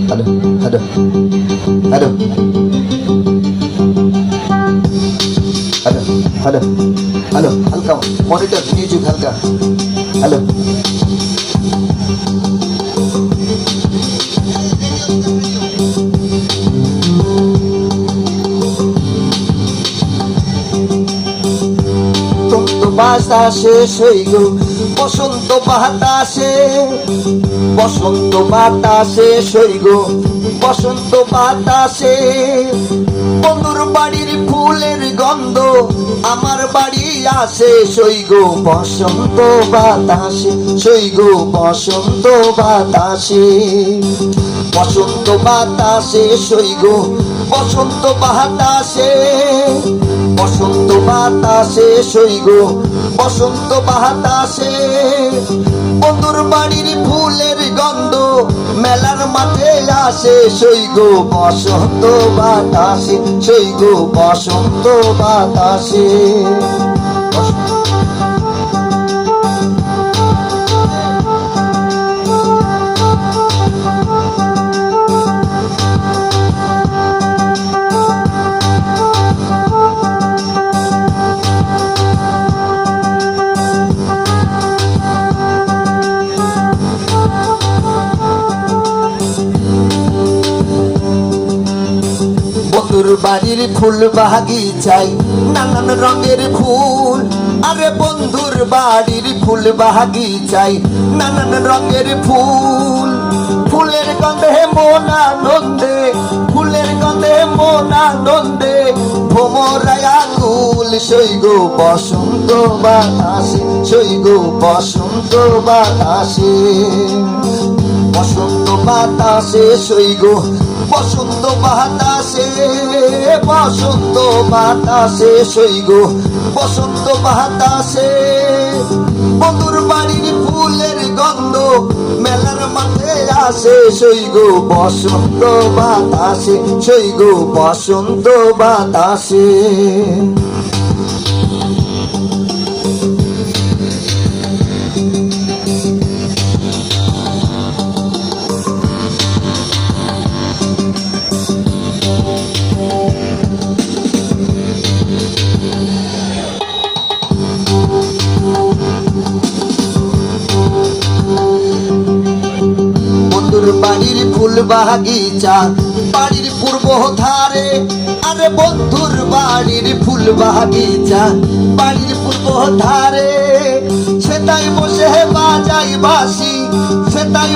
hello hello hello hello hello hello হালকা monitor music হালকা hello বাতাসে সইগ বসন্ত বাতাসে বসন্ত বাতাসে সইগ বসন্ত বাতাসে বন্ধুর বাড়ির ফুলের গন্ধ আমার বাড়ি আসে সইগ বসন্ত বাতাসে সইগ বসন্ত বাতাসে বসন্ত বাতাসে সইগ বসন্ত বাতাসে বসন্ত বাতাসে সইগ বসন্ত বাতাসে বন্ধুর বাড়ির ফুলের গন্ধ মেলার মাঠে আসে সইগ বসন্ত বাতাসে সইগ বসন্ত বাতাসে বন্ধুর বাড়ির ফুল বাগিচায় নানান রঙের ফুল আরে বন্ধুর বাড়ির ফুল বাগিচায় নানান রঙের ফুল ফুলের গন্ধে মন আনন্দে ফুলের গন্ধে মন আনন্দে ভোমরায় আকুল সইগ বসন্ত বাতাসে সইগ বসন্ত বাতাসে বসন্ত বাতাসে সইগ বসন্ত বাতাসে বসন্ত বাতাসে সইগ বসন্ত বাতাসে বন্ধুর বাড়ির ফুলের গন্ধ মেলার মাঠে আসে সইগ বসন্ত বাতাসে সইগ বসন্ত বাতাসে বাড়ির ফুল বাগিচা বাড়ির পূর্ব ধারে আরে বন্ধুর বাড়ির ফুল বাগিচা বাড়ির পূর্ব ধারে সেটাই বসে বাজাই বাঁশি সেটাই